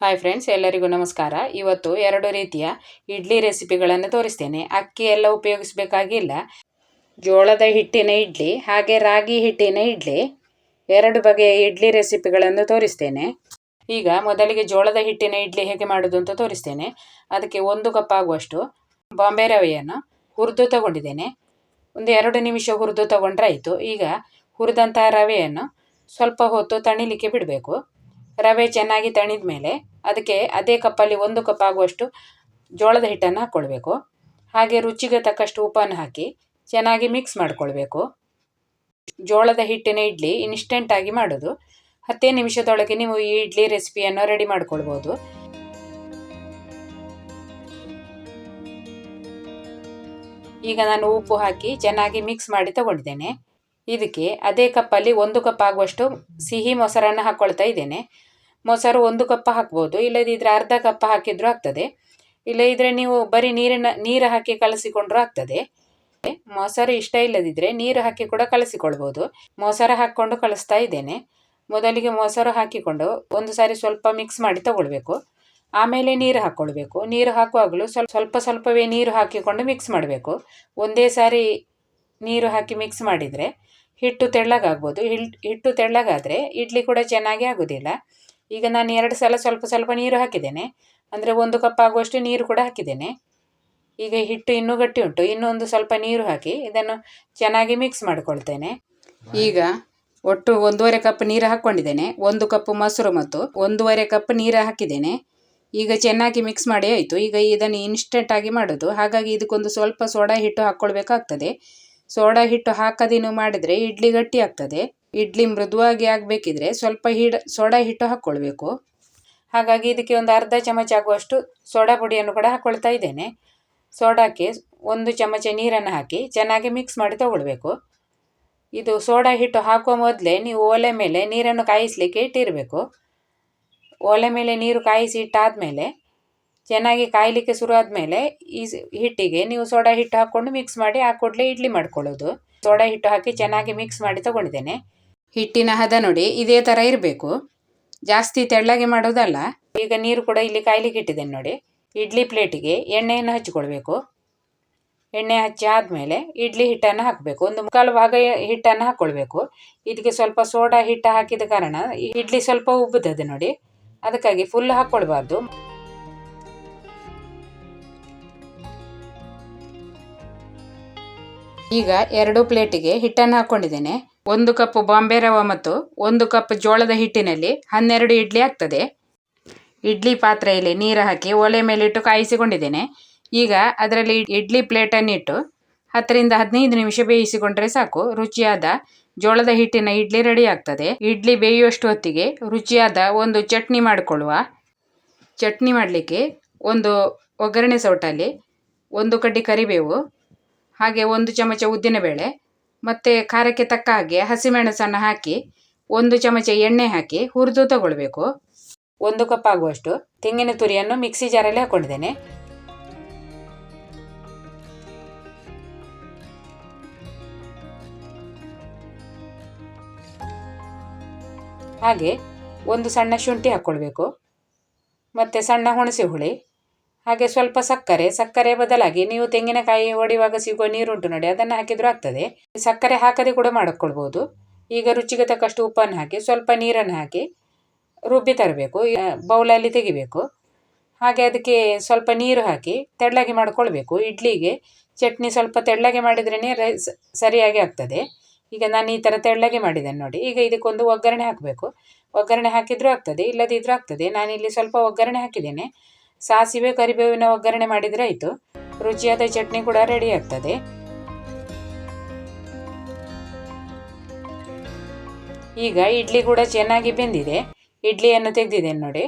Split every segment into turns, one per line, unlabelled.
Hi friends, ಎಲ್ಲರಿಗೂ ನಮಸ್ಕಾರ. ಇವತ್ತು 2 ರೀತಿಯ ಇಡ್ಲಿ ರೆಸಿಪಿಗಳನ್ನು ತೋರಿಸ್ತೇನೆ. ಅಕ್ಕಿ ಎಲ್ಲ ಉಪಯೋಗಿಸಬೇಕಾಗಿಲ್ಲ. ಜೋಳದ ಹಿಟ್ಟಿನ ಇಡ್ಲಿ ಹಾಗೆ ರಾಗಿ ಹಿಟ್ಟಿನ ಇಡ್ಲಿ 2 ಬಗೆಯ ಇಡ್ಲಿ ರೆಸಿಪಿಗಳನ್ನು ತೋರಿಸ್ತೇನೆ. ಈಗ ಮೊದಲಿಗೆ ಜೋಳದ ಹಿಟ್ಟಿನ ಇಡ್ಲಿ ಹೇಗೆ ಮಾಡೋದು ಅಂತ ತೋರಿಸ್ತೇನೆ. ಅದಕ್ಕೆ 1 ಕಪ್ ಆಗುವಷ್ಟು ಬಾಂಬೆ ರವೆಯನ್ನು ಹುರಿದು ತಗೊಂಡಿದ್ದೇನೆ. ಒಂದು 2 ನಿಮಿಷ ಹುರಿದು ತಗೊಂಡ್ರೆ ಆಯಿತು. ಈಗ ಹುರಿದಂತಹ ರವೆಯನ್ನು ಸ್ವಲ್ಪ ಹೊತ್ತು ತಣಿಲಿಕ್ಕೆ ಬಿಡಬೇಕು. ರವೆ ಚೆನ್ನಾಗಿ ತಣಿದ ಮೇಲೆ ಅದಕ್ಕೆ ಅದೇ ಕಪ್ಪಲ್ಲಿ 1 ಕಪ್ ಆಗುವಷ್ಟು ಜೋಳದ ಹಿಟ್ಟನ್ನು ಹಾಕ್ಕೊಳ್ಬೇಕು. ಹಾಗೆ ರುಚಿಗೆ ತಕ್ಕಷ್ಟು ಉಪ್ಪನ್ನು ಹಾಕಿ ಚೆನ್ನಾಗಿ ಮಿಕ್ಸ್ ಮಾಡಿಕೊಳ್ಬೇಕು. ಜೋಳದ ಹಿಟ್ಟಿನ ಇಡ್ಲಿ ಇನ್ಸ್ಟೆಂಟಾಗಿ ಮಾಡೋದು. 10 ನಿಮಿಷದೊಳಗೆ ನೀವು ಈ ಇಡ್ಲಿ ರೆಸಿಪಿಯನ್ನು ರೆಡಿ ಮಾಡ್ಕೊಳ್ಬೋದು. ಈಗ ನಾನು ಉಪ್ಪು ಹಾಕಿ ಚೆನ್ನಾಗಿ ಮಿಕ್ಸ್ ಮಾಡಿ ತಗೊಂಡಿದ್ದೇನೆ. ಇದಕ್ಕೆ ಅದೇ ಕಪ್ಪಲ್ಲಿ 1 ಕಪ್ ಆಗುವಷ್ಟು ಸಿಹಿ ಮೊಸರನ್ನು ಹಾಕ್ಕೊಳ್ತಾ ಇದ್ದೇನೆ. ಮೊಸರು 1 ಕಪ್ ಹಾಕ್ಬೋದು, ಇಲ್ಲದಿದ್ದರೆ ಅರ್ಧ ಕಪ್ ಹಾಕಿದರೂ ಆಗ್ತದೆ. ಇಲ್ಲದಿದ್ದರೆ ನೀವು ಬರೀ ನೀರು ಹಾಕಿ ಕಲಸಿಕೊಂಡ್ರೂ ಆಗ್ತದೆ. ಮೊಸರು ಇಷ್ಟ ಇಲ್ಲದಿದ್ದರೆ ನೀರು ಹಾಕಿ ಕೂಡ ಕಲಸಿಕೊಳ್ಬೋದು. ಮೊಸರು ಹಾಕ್ಕೊಂಡು ಕಲಿಸ್ತಾ ಇದ್ದೇನೆ. ಮೊದಲಿಗೆ ಮೊಸರು ಹಾಕಿಕೊಂಡು ಒಂದು ಸಾರಿ ಸ್ವಲ್ಪ ಮಿಕ್ಸ್ ಮಾಡಿ ತಗೊಳ್ಬೇಕು. ಆಮೇಲೆ ನೀರು ಹಾಕ್ಕೊಳ್ಬೇಕು. ನೀರು ಹಾಕುವಾಗಲೂ ಸ್ವಲ್ಪವೇ ನೀರು ಹಾಕಿಕೊಂಡು ಮಿಕ್ಸ್ ಮಾಡಬೇಕು. ಒಂದೇ ಸಾರಿ ನೀರು ಹಾಕಿ ಮಿಕ್ಸ್ ಮಾಡಿದರೆ ಹಿಟ್ಟು ತೆಳ್ಳಗಾಗ್ಬೋದು. ಹಿಟ್ಟು ತೆಳ್ಳಗಾದರೆ ಇಡ್ಲಿ ಕೂಡ ಚೆನ್ನಾಗಿ ಆಗೋದಿಲ್ಲ. ಈಗ ನಾನು 2 ಸಲ ಸ್ವಲ್ಪ ನೀರು ಹಾಕಿದ್ದೇನೆ. ಅಂದರೆ 1 ಕಪ್ ಆಗುವಷ್ಟು ನೀರು ಕೂಡ ಹಾಕಿದ್ದೇನೆ. ಈಗ ಹಿಟ್ಟು ಇನ್ನೂ ಗಟ್ಟಿ ಉಂಟು. ಇನ್ನೊಂದು ಸ್ವಲ್ಪ ನೀರು ಹಾಕಿ ಇದನ್ನು ಚೆನ್ನಾಗಿ ಮಿಕ್ಸ್ ಮಾಡಿಕೊಳ್ತೇನೆ. ಈಗ ಒಟ್ಟು 1.5 ಕಪ್ ನೀರು ಹಾಕ್ಕೊಂಡಿದ್ದೇನೆ. 1 ಕಪ್ ಮೊಸರು ಮತ್ತು 1.5 ಕಪ್ ನೀರು ಹಾಕಿದ್ದೇನೆ. ಈಗ ಚೆನ್ನಾಗಿ ಮಿಕ್ಸ್ ಮಾಡಿ ಆಯಿತು. ಈಗ ಇದನ್ನು ಇನ್ಸ್ಟೆಂಟಾಗಿ ಮಾಡೋದು. ಹಾಗಾಗಿ ಇದಕ್ಕೊಂದು ಸ್ವಲ್ಪ ಸೋಡಾ ಹಿಟ್ಟು ಹಾಕ್ಕೊಳ್ಬೇಕಾಗ್ತದೆ. ಸೋಡಾ ಹಿಟ್ಟು ಹಾಕದೇನು ಮಾಡಿದರೆ ಇಡ್ಲಿ ಗಟ್ಟಿ ಆಗ್ತದೆ. ಇಡ್ಲಿ ಮೃದುವಾಗಿ ಆಗಬೇಕಿದ್ರೆ ಸ್ವಲ್ಪ ಸೋಡಾ ಹಿಟ್ಟು ಹಾಕ್ಕೊಳ್ಬೇಕು. ಹಾಗಾಗಿ ಇದಕ್ಕೆ ಒಂದು ಅರ್ಧ ಚಮಚ ಆಗುವಷ್ಟು ಸೋಡಾ ಪುಡಿಯನ್ನು ಕೂಡ ಹಾಕ್ಕೊಳ್ತಾ ಇದ್ದೇನೆ. ಸೋಡಾಕ್ಕೆ 1 ಚಮಚ ನೀರನ್ನು ಹಾಕಿ ಚೆನ್ನಾಗಿ ಮಿಕ್ಸ್ ಮಾಡಿ ತಗೊಳ್ಬೇಕು. ಇದು ಸೋಡಾ ಹಿಟ್ಟು ಹಾಕುವ ಮೊದಲೇ ನೀವು ಒಲೆ ಮೇಲೆ ನೀರನ್ನು ಕಾಯಿಸಲಿಕ್ಕೆ ಇಟ್ಟಿರಬೇಕು. ಒಲೆ ಮೇಲೆ ನೀರು ಕಾಯಿಸಿ ಇಟ್ಟಾದಮೇಲೆ ಚೆನ್ನಾಗಿ ಕಾಯಲಿಕ್ಕೆ ಶುರು ಆದಮೇಲೆ ಈ ಹಿಟ್ಟಿಗೆ ನೀವು ಸೋಡಾ ಹಿಟ್ಟು ಹಾಕ್ಕೊಂಡು ಮಿಕ್ಸ್ ಮಾಡಿ ಆ ಕೂಡಲೇ ಇಡ್ಲಿ ಮಾಡ್ಕೊಳ್ಳೋದು. ಸೋಡಾ ಹಿಟ್ಟು ಹಾಕಿ ಚೆನ್ನಾಗಿ ಮಿಕ್ಸ್ ಮಾಡಿ ತಗೊಂಡಿದ್ದೇನೆ. ಹಿಟ್ಟಿನ ಹದ ನೋಡಿ ಇದೇ ಥರ ಇರಬೇಕು, ಜಾಸ್ತಿ ತೆಳ್ಳಗೆ ಮಾಡೋದಲ್ಲ. ಈಗ ನೀರು ಕೂಡ ಇಲ್ಲಿ ಕಾಯ್ಲಿಕ್ಕೆ ಇಟ್ಟಿದ್ದೇನೆ ನೋಡಿ. ಇಡ್ಲಿ ಪ್ಲೇಟಿಗೆ ಎಣ್ಣೆಯನ್ನು ಹಚ್ಚಿಕೊಳ್ಬೇಕು. ಎಣ್ಣೆ ಹಚ್ಚಿ ಆದಮೇಲೆ ಇಡ್ಲಿ ಹಿಟ್ಟನ್ನು ಹಾಕಬೇಕು. 1/4 ಭಾಗ ಹಿಟ್ಟನ್ನು ಹಾಕ್ಕೊಳ್ಬೇಕು. ಇದಕ್ಕೆ ಸ್ವಲ್ಪ ಸೋಡಾ ಹಿಟ್ಟು ಹಾಕಿದ ಕಾರಣ ಇಡ್ಲಿ ಸ್ವಲ್ಪ ಉಬ್ಬುತ್ತದೆ ನೋಡಿ. ಅದಕ್ಕಾಗಿ ಫುಲ್ ಹಾಕ್ಕೊಳ್ಬಾರ್ದು. ಈಗ 2 ಪ್ಲೇಟಿಗೆ ಹಿಟ್ಟನ್ನು ಹಾಕ್ಕೊಂಡಿದ್ದೇನೆ. 1 ಕಪ್ ಬಾಂಬೆ ರವೆ ಮತ್ತು 1 ಕಪ್ ಜೋಳದ ಹಿಟ್ಟಿನಲ್ಲಿ 12 ಇಡ್ಲಿ ಆಗ್ತದೆ. ಇಡ್ಲಿ ಪಾತ್ರೆಯಲ್ಲಿ ನೀರು ಹಾಕಿ ಒಲೆ ಮೇಲಿಟ್ಟು ಕಾಯಿಸಿಕೊಂಡಿದ್ದೇನೆ. ಈಗ ಅದರಲ್ಲಿ ಇಡ್ಲಿ ಪ್ಲೇಟನ್ನು ಇಟ್ಟು 10 ರಿಂದ 15 ನಿಮಿಷ ಬೇಯಿಸಿಕೊಂಡ್ರೆ ಸಾಕು. ರುಚಿಯಾದ ಜೋಳದ ಹಿಟ್ಟಿನ ಇಡ್ಲಿ ರೆಡಿ ಆಗ್ತದೆ. ಇಡ್ಲಿ ಬೇಯುವಷ್ಟು ಹೊತ್ತಿಗೆ ರುಚಿಯಾದ ಒಂದು ಚಟ್ನಿ ಮಾಡಿಕೊಳ್ಳುವ. ಚಟ್ನಿ ಮಾಡಲಿಕ್ಕೆ ಒಂದು ಒಗ್ಗರಣೆ ಸೌಟಲ್ಲಿ 1 ಕಡ್ಡಿ ಕರಿಬೇವು, ಹಾಗೆ 1 ಚಮಚ ಉದ್ದಿನಬೇಳೆ ಮತ್ತು ಖಾರಕ್ಕೆ ತಕ್ಕ ಹಾಗೆ ಹಸಿಮೆಣಸನ್ನು ಹಾಕಿ 1 ಚಮಚ ಎಣ್ಣೆ ಹಾಕಿ ಹುರಿದು ತಗೊಳ್ಬೇಕು. 1 ಕಪ್ ಆಗುವಷ್ಟು ತೆಂಗಿನ ತುರಿಯನ್ನು ಮಿಕ್ಸಿ ಜಾರಲ್ಲಿ ಹಾಕ್ಕೊಂಡಿದ್ದೇನೆ. ಹಾಗೆ 1 ಸಣ್ಣ ಶುಂಠಿ ಹಾಕ್ಕೊಳ್ಬೇಕು ಮತ್ತು ಸಣ್ಣ ಹುಣಸೆ ಹುಳಿ, ಹಾಗೆ ಸ್ವಲ್ಪ ಸಕ್ಕರೆ ಬದಲಾಗಿ ನೀವು ತೆಂಗಿನಕಾಯಿ ಒಡೆಯುವಾಗ ಸಿಗುವ ನೀರುಂಟು ನೋಡಿ, ಅದನ್ನು ಹಾಕಿದರೂ ಆಗ್ತದೆ. ಸಕ್ಕರೆ ಹಾಕದೆ ಕೂಡ ಮಾಡಿಕೊಳ್ಬೋದು. ಈಗ ರುಚಿಗೆ ತಕ್ಕಷ್ಟು ಉಪ್ಪನ್ನು ಹಾಕಿ ಸ್ವಲ್ಪ ನೀರನ್ನು ಹಾಕಿ ರುಬ್ಬಿ ತರಬೇಕು. ಬೌಲಲ್ಲಿ ತೆಗಿಬೇಕು. ಹಾಗೆ ಅದಕ್ಕೆ ಸ್ವಲ್ಪ ನೀರು ಹಾಕಿ ತೆಳ್ಳಗೆ ಮಾಡಿಕೊಳ್ಬೇಕು. ಇಡ್ಲಿಗೆ ಚಟ್ನಿ ಸ್ವಲ್ಪ ತೆಳ್ಳಗೆ ಮಾಡಿದ್ರೇ ಸರಿಯಾಗಿ ಆಗ್ತದೆ. ಈಗ ನಾನು ಈ ಥರ ತೆಳ್ಳಗೆ ಮಾಡಿದ್ದೇನೆ ನೋಡಿ. ಈಗ ಇದಕ್ಕೊಂದು ಒಗ್ಗರಣೆ ಹಾಕಬೇಕು. ಒಗ್ಗರಣೆ ಹಾಕಿದರೂ ಆಗ್ತದೆ, ಇಲ್ಲದಿದ್ದರೂ ಆಗ್ತದೆ. ನಾನಿಲ್ಲಿ ಸ್ವಲ್ಪ ಒಗ್ಗರಣೆ ಹಾಕಿದ್ದೇನೆ. ಸಾಸಿವೆ ಕರಿಬೇವಿನ ಒಗ್ಗರಣೆ ಮಾಡಿದರೆ ಆಯಿತು. ರುಚಿಯಾದ ಚಟ್ನಿ ಕೂಡ ರೆಡಿ ಆಗ್ತದೆ. ಈಗ ಇಡ್ಲಿ ಕೂಡ ಚೆನ್ನಾಗಿ ಬೆಂದಿದೆ. ಇಡ್ಲಿಯನ್ನು ತೆಗೆದಿದ್ದೇನೆ ನೋಡಿ,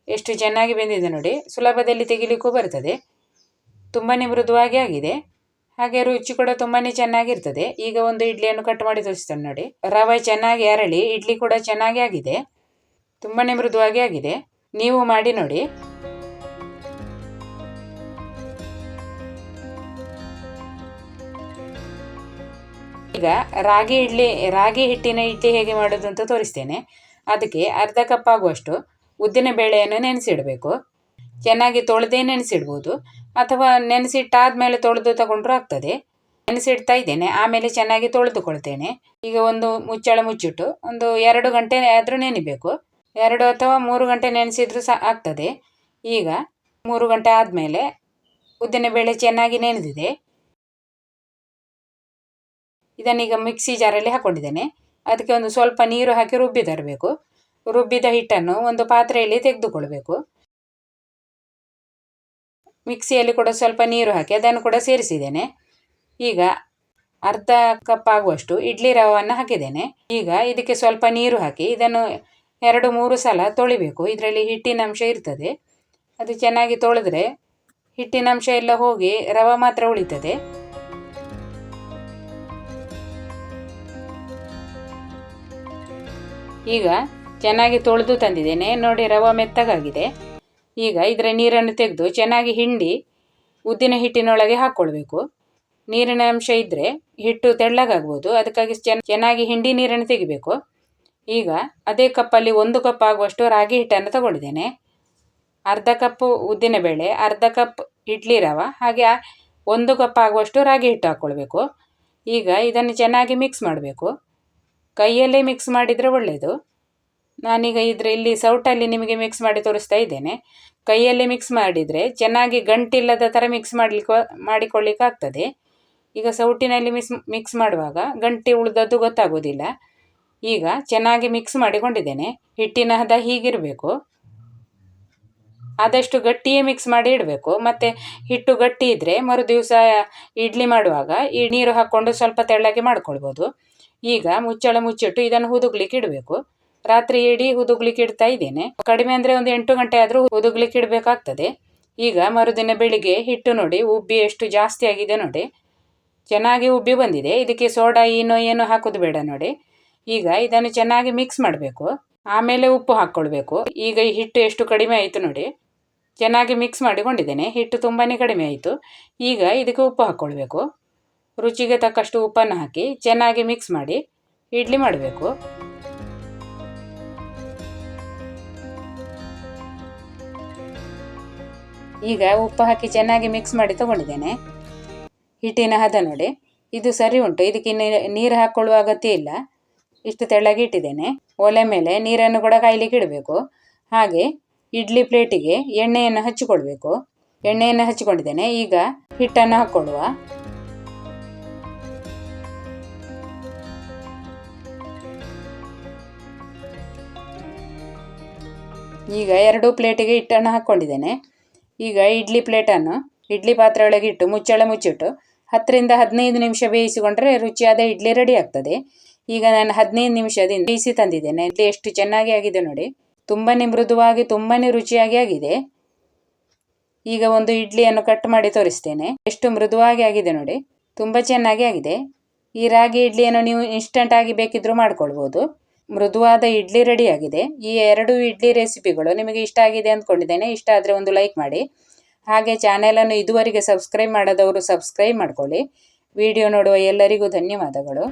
ಎಷ್ಟು ಚೆನ್ನಾಗಿ ಬೆಂದಿದೆ ನೋಡಿ. ಸುಲಭದಲ್ಲಿ ತೆಗಿಲಿಕ್ಕೂ ಬರ್ತದೆ. ತುಂಬಾ ಮೃದುವಾಗಿ ಆಗಿದೆ. ಹಾಗೆ ರುಚಿ ಕೂಡ ತುಂಬಾ ಚೆನ್ನಾಗಿರ್ತದೆ. ಈಗ ಒಂದು ಇಡ್ಲಿಯನ್ನು ಕಟ್ ಮಾಡಿ ತೋರಿಸ್ತೇನೆ ನೋಡಿ. ರವೆ ಚೆನ್ನಾಗಿ ಅರಳಿ ಇಡ್ಲಿ ಕೂಡ ಚೆನ್ನಾಗಿ ಆಗಿದೆ. ತುಂಬಾ ಮೃದುವಾಗಿ ಆಗಿದೆ. ನೀವು ಮಾಡಿ ನೋಡಿ. ಈಗ ರಾಗಿ ಹಿಟ್ಟಿನ ಇಡ್ಲಿ ಹೇಗೆ ಮಾಡೋದು ಅಂತ ತೋರಿಸ್ತೇನೆ. ಅದಕ್ಕೆ ಅರ್ಧ ಕಪ್ ಆಗುವಷ್ಟು ಉದ್ದಿನ ಬೇಳೆಯನ್ನು ನೆನೆಸಿಡಬೇಕು. ಚೆನ್ನಾಗಿ ತೊಳೆದೇ ನೆನೆಸಿಡ್ಬೋದು, ಅಥವಾ ನೆನೆಸಿಟ್ಟಾದ್ಮೇಲೆ ತೊಳೆದು ತಗೊಂಡ್ರೂ ಆಗ್ತದೆ. ನೆನೆಸಿಡ್ತಾ ಇದ್ದೇನೆ, ಆಮೇಲೆ ಚೆನ್ನಾಗಿ ತೊಳೆದುಕೊಳ್ತೇನೆ. ಈಗ ಒಂದು ಮುಚ್ಚಳ ಮುಚ್ಚಿಟ್ಟು ಒಂದು 2 ಗಂಟೆ ಆದರೂ ನೆನಿಬೇಕು. 2 ಅಥವಾ 3 ಗಂಟೆ ನೆನೆಸಿದ್ರೂ ಸಹ ಆಗ್ತದೆ. ಈಗ 3 ಗಂಟೆ ಆದಮೇಲೆ ಉದ್ದಿನಬೇಳೆ ಚೆನ್ನಾಗಿ ನೆನೆದಿದೆ. ಇದನ್ನೀಗ ಮಿಕ್ಸಿ ಜಾರಲ್ಲಿ ಹಾಕ್ಕೊಂಡಿದ್ದೇನೆ. ಅದಕ್ಕೆ ಒಂದು ಸ್ವಲ್ಪ ನೀರು ಹಾಕಿ ರುಬ್ಬಿ ತರಬೇಕು. ರುಬ್ಬಿದ ಹಿಟ್ಟನ್ನು ಒಂದು ಪಾತ್ರೆಯಲ್ಲಿ ತೆಗೆದುಕೊಳ್ಬೇಕು. ಮಿಕ್ಸಿಯಲ್ಲಿ ಕೂಡ ಸ್ವಲ್ಪ ನೀರು ಹಾಕಿ ಅದನ್ನು ಕೂಡ ಸೇರಿಸಿದ್ದೇನೆ. ಈಗ ಅರ್ಧ ಕಪ್ ಆಗುವಷ್ಟು ಇಡ್ಲಿ ರವೆಯನ್ನು ಹಾಕಿದ್ದೇನೆ. ಈಗ ಇದಕ್ಕೆ ಸ್ವಲ್ಪ ನೀರು ಹಾಕಿ ಇದನ್ನು 2-3 ಸಲ ತೊಳಿಬೇಕು. ಇದರಲ್ಲಿ ಹಿಟ್ಟಿನ ಅಂಶ ಇರ್ತದೆ. ಅದು ಚೆನ್ನಾಗಿ ತೊಳೆದ್ರೆ ಹಿಟ್ಟಿನ ಅಂಶ ಎಲ್ಲ ಹೋಗಿ ರವೆ ಮಾತ್ರ ಉಳಿತದೆ. ಈಗ ಚೆನ್ನಾಗಿ ತೊಳೆದು ತಂದಿದ್ದೇನೆ. ನೋಡಿ, ರವೆ ಮೆತ್ತಗಾಗಿದೆ. ಈಗ ಇದರ ನೀರನ್ನು ತೆಗೆದು ಚೆನ್ನಾಗಿ ಹಿಂಡಿ ಉದ್ದಿನ ಹಿಟ್ಟಿನೊಳಗೆ ಹಾಕ್ಕೊಳ್ಬೇಕು. ನೀರಿನ ಅಂಶ ಇದ್ದರೆ ಹಿಟ್ಟು ತೆಳ್ಳಗಾಗ್ಬೋದು, ಅದಕ್ಕಾಗಿ ಚೆನ್ನಾಗಿ ಹಿಂಡಿ ನೀರನ್ನು ತೆಗಿಬೇಕು. ಈಗ ಅದೇ ಕಪ್ಪಲ್ಲಿ 1 ಕಪ್ ಆಗುವಷ್ಟು ರಾಗಿ ಹಿಟ್ಟನ್ನು ತಗೊಂಡಿದ್ದೇನೆ. ಅರ್ಧ ಕಪ್ ಉದ್ದಿನಬೇಳೆ, ಅರ್ಧ ಕಪ್ ಇಡ್ಲಿ ರವೆ, ಹಾಗೆ 1 ಕಪ್ ಆಗುವಷ್ಟು ರಾಗಿ ಹಿಟ್ಟು ಹಾಕ್ಕೊಳ್ಬೇಕು. ಈಗ ಇದನ್ನು ಚೆನ್ನಾಗಿ ಮಿಕ್ಸ್ ಮಾಡಬೇಕು. ಕೈಯಲ್ಲೇ ಮಿಕ್ಸ್ ಮಾಡಿದರೆ ಒಳ್ಳೆಯದು. ನಾನೀಗ ಇಲ್ಲಿ ಸೌಟಲ್ಲಿ ನಿಮಗೆ ಮಿಕ್ಸ್ ಮಾಡಿ ತೋರಿಸ್ತಾ ಇದ್ದೇನೆ. ಕೈಯಲ್ಲೇ ಮಿಕ್ಸ್ ಮಾಡಿದರೆ ಚೆನ್ನಾಗಿ ಗಂಟಿಲ್ಲದ ಥರ ಮಾಡಿಕೊಳ್ಳಿಕ್ಕೆ ಆಗ್ತದೆ. ಈಗ ಸೌಟಿನಲ್ಲಿ ಮಿಕ್ಸ್ ಮಾಡುವಾಗ ಗಂಟಿ ಉಳಿದದ್ದು ಗೊತ್ತಾಗೋದಿಲ್ಲ. ಈಗ ಚೆನ್ನಾಗಿ ಮಿಕ್ಸ್ ಮಾಡಿಕೊಂಡಿದ್ದೇನೆ. ಹಿಟ್ಟಿನ ಹದ ಹೀಗಿರಬೇಕು. ಆದಷ್ಟು ಗಟ್ಟಿಯೇ ಮಿಕ್ಸ್ ಮಾಡಿ ಇಡಬೇಕು. ಮತ್ತು ಹಿಟ್ಟು ಗಟ್ಟಿ ಇದ್ದರೆ ಮರುದಿವಸ ಇಡ್ಲಿ ಮಾಡುವಾಗ ಈ ನೀರು ಹಾಕ್ಕೊಂಡು ಸ್ವಲ್ಪ ತೆಳ್ಳಗೆ ಮಾಡ್ಕೊಳ್ಬೋದು. ಈಗ ಮುಚ್ಚಳ ಮುಚ್ಚಿಟ್ಟು ಇದನ್ನು ಹುದುಗ್ಲಿಕ್ಕೆ ಇಡಬೇಕು. ರಾತ್ರಿ ಇಡೀ ಹುದುಗ್ಲಿಕ್ಕೆ ಇಡ್ತಾ ಇದ್ದೇನೆ. ಕಡಿಮೆ ಅಂದರೆ ಒಂದು 8 ಗಂಟೆ ಆದರೂ ಹುದುಗ್ಲಿಕ್ಕೆ ಇಡಬೇಕಾಗ್ತದೆ. ಈಗ ಮರುದಿನ ಬೆಳಿಗ್ಗೆ ಹಿಟ್ಟು ನೋಡಿ ಉಬ್ಬಿ ಎಷ್ಟು ಜಾಸ್ತಿ ಆಗಿದೆ ನೋಡಿ. ಚೆನ್ನಾಗಿ ಉಬ್ಬಿ ಬಂದಿದೆ. ಇದಕ್ಕೆ ಸೋಡಾ ಏನು ಹಾಕೋದು ಬೇಡ ನೋಡಿ. ಈಗ ಇದನ್ನು ಚೆನ್ನಾಗಿ ಮಿಕ್ಸ್ ಮಾಡಬೇಕು. ಆಮೇಲೆ ಉಪ್ಪು ಹಾಕ್ಕೊಳ್ಬೇಕು. ಈಗ ಈ ಹಿಟ್ಟು ಎಷ್ಟು ಕಡಿಮೆ ಆಯಿತು ನೋಡಿ. ಚೆನ್ನಾಗಿ ಮಿಕ್ಸ್ ಮಾಡಿಕೊಂಡಿದ್ದೇನೆ. ಹಿಟ್ಟು ತುಂಬಾ ಕಡಿಮೆ ಆಯಿತು. ಈಗ ಇದಕ್ಕೆ ಉಪ್ಪು ಹಾಕ್ಕೊಳ್ಬೇಕು. ರುಚಿಗೆ ತಕ್ಕಷ್ಟು ಉಪ್ಪನ್ನು ಹಾಕಿ ಚೆನ್ನಾಗಿ ಮಿಕ್ಸ್ ಮಾಡಿ ಇಡ್ಲಿ ಮಾಡಬೇಕು. ಈಗ ಉಪ್ಪು ಹಾಕಿ ಚೆನ್ನಾಗಿ ಮಿಕ್ಸ್ ಮಾಡಿ ತಗೊಂಡಿದ್ದೇನೆ. ಹಿಟ್ಟಿನ ಹದ ನೋಡಿ, ಇದು ಸರಿ ಉಂಟು. ಇದಕ್ಕೆ ನೀರು ಹಾಕ್ಕೊಳ್ಳುವ ಅಗತ್ಯ ಇಲ್ಲ. ಇಷ್ಟು ತೆಳ್ಳಗೆ ಇಟ್ಟಿದ್ದೇನೆ. ಒಲೆ ಮೇಲೆ ನೀರನ್ನು ಕೂಡ ಕಾಯ್ಲಿಕ್ಕೆ ಇಡಬೇಕು. ಹಾಗೆ ಇಡ್ಲಿ ಪ್ಲೇಟಿಗೆ ಎಣ್ಣೆಯನ್ನು ಹಚ್ಚಿಕೊಳ್ಬೇಕು. ಎಣ್ಣೆಯನ್ನು ಹಚ್ಚಿಕೊಂಡಿದ್ದೇನೆ. ಈಗ ಹಿಟ್ಟನ್ನು ಹಾಕ್ಕೊಳ್ಳುವ. ಈಗ 2 ಪ್ಲೇಟಿಗೆ ಹಿಟ್ಟನ್ನು ಹಾಕ್ಕೊಂಡಿದ್ದೇನೆ. ಈಗ ಇಡ್ಲಿ ಪ್ಲೇಟನ್ನು ಇಡ್ಲಿ ಪಾತ್ರೆ ಒಳಗೆ ಇಟ್ಟು ಮುಚ್ಚಳ ಮುಚ್ಚಿಟ್ಟು 10-15 ನಿಮಿಷ ಬೇಯಿಸಿಕೊಂಡ್ರೆ ರುಚಿಯಾದ ಇಡ್ಲಿ ರೆಡಿ ಆಗ್ತದೆ. ಈಗ ನಾನು 15 ನಿಮಿಷದಿಂದ ಬೇಯಿಸಿ ತಂದಿದ್ದೇನೆ. ಇಡ್ಲಿ ಎಷ್ಟು ಚೆನ್ನಾಗಿ ಆಗಿದೆ ನೋಡಿ. ತುಂಬಾ ಮೃದುವಾಗಿ ತುಂಬಾ ರುಚಿಯಾಗಿ ಆಗಿದೆ. ಈಗ ಒಂದು ಇಡ್ಲಿಯನ್ನು ಕಟ್ ಮಾಡಿ ತೋರಿಸ್ತೇನೆ. ಎಷ್ಟು ಮೃದುವಾಗಿ ಆಗಿದೆ ನೋಡಿ. ತುಂಬ ಚೆನ್ನಾಗಿ ಆಗಿದೆ. ಈ ರಾಗಿ ಇಡ್ಲಿಯನ್ನು ನೀವು ಇನ್ಸ್ಟಂಟ್ ಆಗಿ ಬೇಕಿದ್ರೂ ಮಾಡ್ಕೊಳ್ಬೋದು. ಮೃದುವಾದ ಇಡ್ಲಿ ರೆಡಿ ಆಗಿದೆ. ಈ 2 ಇಡ್ಲಿ ರೆಸಿಪಿಗಳು ನಿಮಗೆ ಇಷ್ಟ ಆಗಿದೆ ಅಂದ್ಕೊಂಡಿದ್ದೇನೆ. ಇಷ್ಟ ಆದರೆ ಒಂದು ಲೈಕ್ ಮಾಡಿ. ಹಾಗೆ ಚಾನೆಲನ್ನು ಇದುವರೆಗೆ ಸಬ್ಸ್ಕ್ರೈಬ್ ಮಾಡದವರು ಸಬ್ಸ್ಕ್ರೈಬ್ ಮಾಡ್ಕೊಳ್ಳಿ. ವಿಡಿಯೋ ನೋಡುವ ಎಲ್ಲರಿಗೂ ಧನ್ಯವಾದಗಳು.